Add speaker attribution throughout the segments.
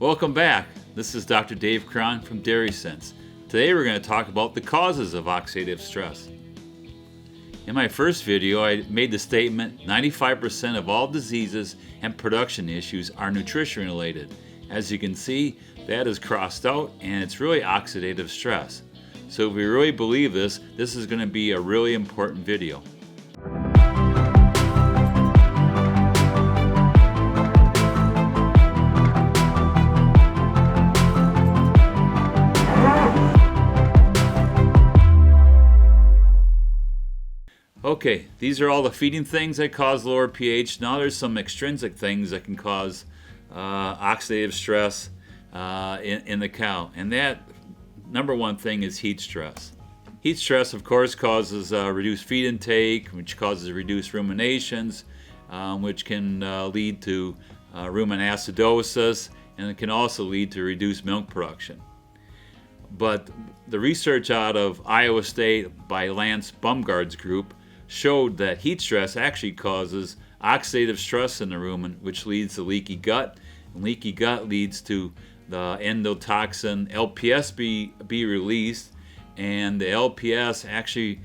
Speaker 1: Welcome back. This is Dr. Dave Cron from Dairy Sense. Today we're going to talk about the causes of oxidative stress. In my first video, I made the statement 95% of all diseases and production issues are nutrition related. As you can see, that is crossed out and it's really oxidative stress. So if we really believe this is going to be a really important video. Okay, these are all the feeding things that cause lower pH. Now there's some extrinsic things that can cause oxidative stress in the cow. And that number one thing is heat stress. Heat stress, of course, causes reduced feed intake, which causes reduced ruminations, which can lead to rumen acidosis, and it can also lead to reduced milk production. But the research out of Iowa State by Lance Baumgart's group showed that heat stress actually causes oxidative stress in the rumen, which leads to leaky gut. And leaky gut leads to the endotoxin LPS be released, and the LPS actually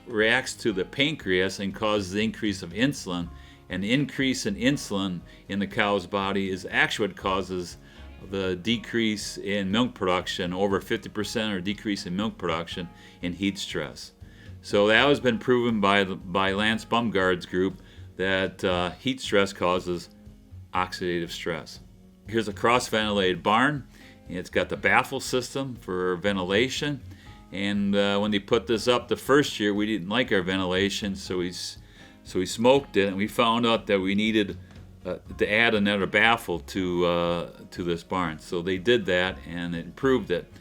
Speaker 1: reacts to the pancreas and causes the increase of insulin. And the increase in insulin in the cow's body is actually what causes the decrease in milk production, over 50% or decrease in milk production in heat stress. So that has been proven by Lance Baumgart's group that heat stress causes oxidative stress. Here's a cross-ventilated barn. It's got the baffle system for ventilation. And when they put this up the first year, we didn't like our ventilation, so we smoked it, and we found out that we needed to add another baffle to this barn. So they did that, and it improved it.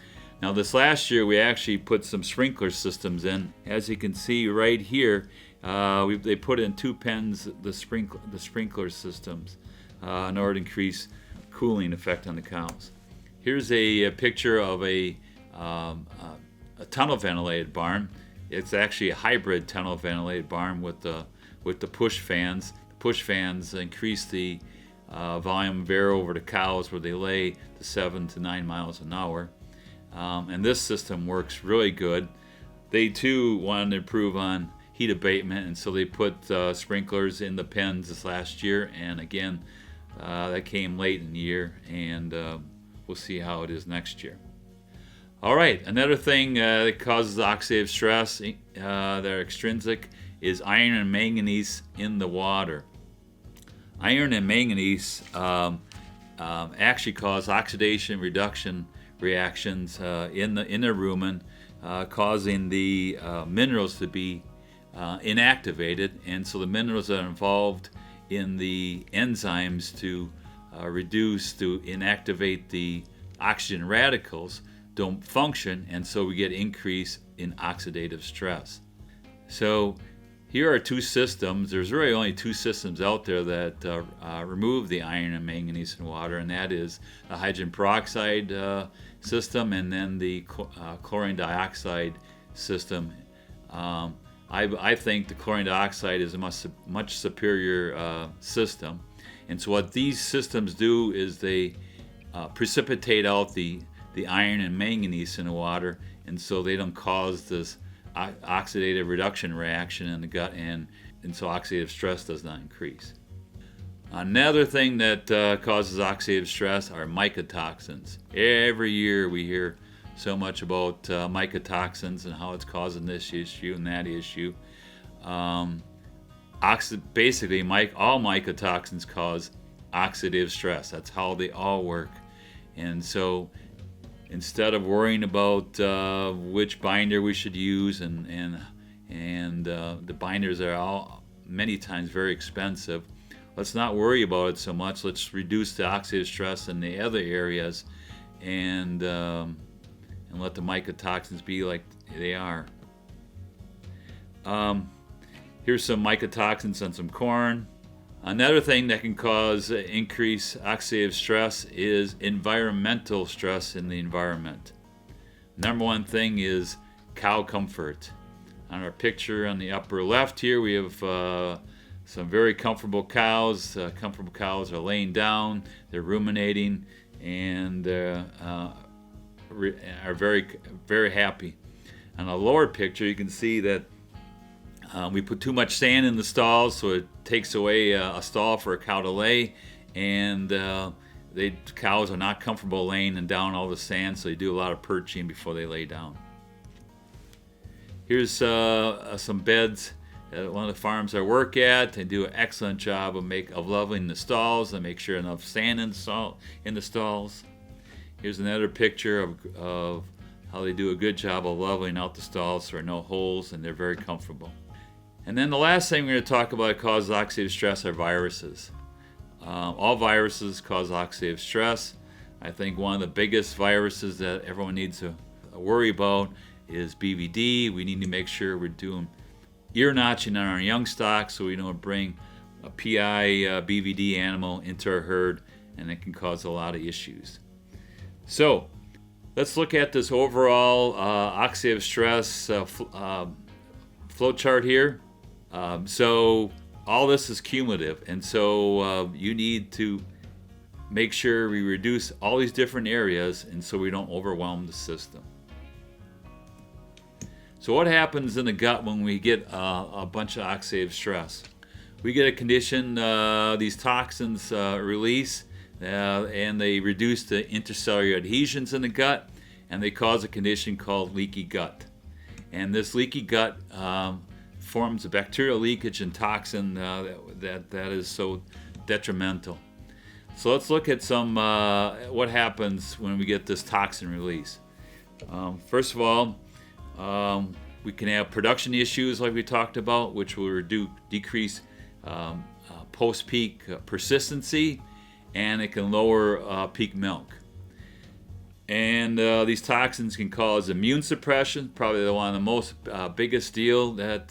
Speaker 1: Now this last year we actually put some sprinkler systems in. As you can see right here, they put in 2 pens the sprinkler systems in order to increase cooling effect on the cows. Here's a picture of a tunnel ventilated barn. It's actually a hybrid tunnel ventilated barn with the push fans. The push fans increase the volume of air over the cows where they lay to 7 to 9 miles an hour. And this system works really good. They too wanted to improve on heat abatement, and so they put sprinklers in the pens this last year, and again that came late in the year, and we'll see how it is next year. Alright, another thing that causes oxidative stress that are extrinsic is iron and manganese in the water. Iron and manganese actually cause oxidation reduction reactions in the rumen, causing the minerals to be inactivated, and so the minerals that are involved in the enzymes to inactivate the oxygen radicals don't function, and so we get increase in oxidative stress. So here are 2 systems. There's really only 2 systems out there that remove the iron and manganese in water, and that is the hydrogen peroxide system and then the chlorine dioxide system. I think the chlorine dioxide is a much superior system, and so what these systems do is they precipitate out the iron and manganese in the water, and so they don't cause this oxidative reduction reaction in the gut, and so oxidative stress does not increase. Another thing that causes oxidative stress are mycotoxins. Every year we hear so much about mycotoxins and how it's causing this issue and that issue. Basically, all mycotoxins cause oxidative stress. That's how they all work. And so instead of worrying about which binder we should use, and the binders are all many times very expensive, let's not worry about it so much. Let's reduce the oxidative stress in the other areas, and let the mycotoxins be like they are. Here's some mycotoxins on some corn. Another thing that can cause increased oxidative stress is environmental stress in the environment. Number one thing is cow comfort. On our picture on the upper left here, we have some very comfortable cows. Comfortable cows are laying down, they're ruminating, and are very, very happy. On a lower picture, you can see that we put too much sand in the stalls, so it takes away a stall for a cow to lay, and cows are not comfortable laying and down all the sand, so they do a lot of perching before they lay down. Here's some beds at one of the farms I work at. They do an excellent job of leveling the stalls and make sure enough sand in the stalls. Here's another picture of how they do a good job of leveling out the stalls so there are no holes, and they're very comfortable. And then the last thing we're going to talk about that causes oxidative stress are viruses. All viruses cause oxidative stress. I think one of the biggest viruses that everyone needs to worry about is BVD. We need to make sure we're doing ear notching on our young stock so we don't bring a PI BVD animal into our herd, and it can cause a lot of issues. So let's look at this overall oxidative stress flow chart here. So all this is cumulative, and so you need to make sure we reduce all these different areas, and so we don't overwhelm the system. So what happens in the gut when we get a bunch of oxidative stress? We get a condition, these toxins release, and they reduce the intercellular adhesions in the gut, and they cause a condition called leaky gut. And this leaky gut forms a bacterial leakage and toxin that is so detrimental. So let's look at some what happens when we get this toxin release. First of all, we can have production issues like we talked about, which will decrease post-peak persistency, and it can lower peak milk. And these toxins can cause immune suppression, probably one of the most biggest deal that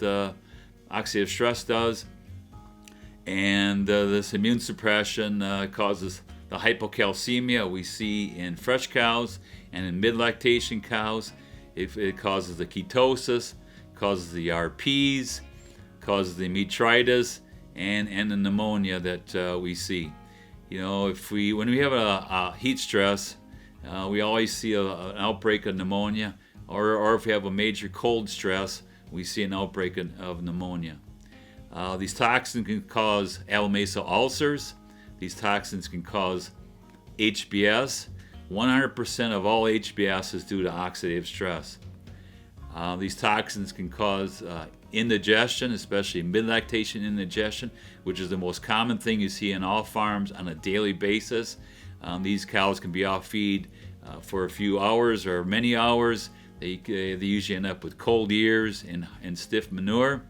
Speaker 1: oxidative stress does. And this immune suppression causes the hypocalcemia we see in fresh cows and in mid-lactation cows. It causes the ketosis, causes the RPs, causes the metritis, and the pneumonia that we see. You know, when we have a heat stress, we always see an outbreak of pneumonia, or if we have a major cold stress, we see an outbreak of pneumonia. These toxins can cause abomasa ulcers. These toxins can cause HBS. 100% of all HBS is due to oxidative stress. These toxins can cause indigestion, especially mid-lactation indigestion, which is the most common thing you see in all farms on a daily basis. These cows can be off feed for a few hours or many hours. They usually end up with cold ears and stiff manure.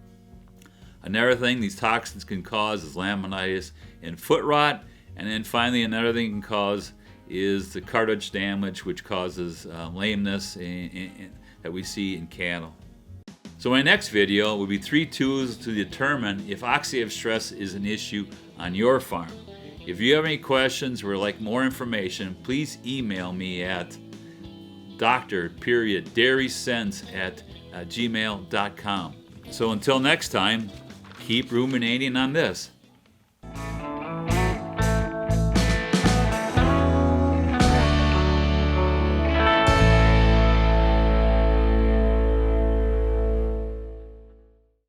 Speaker 1: Another thing these toxins can cause is laminitis and foot rot. And then finally, another thing it can cause is the cartilage damage, which causes lameness that we see in cattle. So my next video will be 3 tools to determine if oxidative stress is an issue on your farm. If you have any questions or would like more information, please email me at dr.dairysense@gmail.com. So until next time, keep ruminating on this.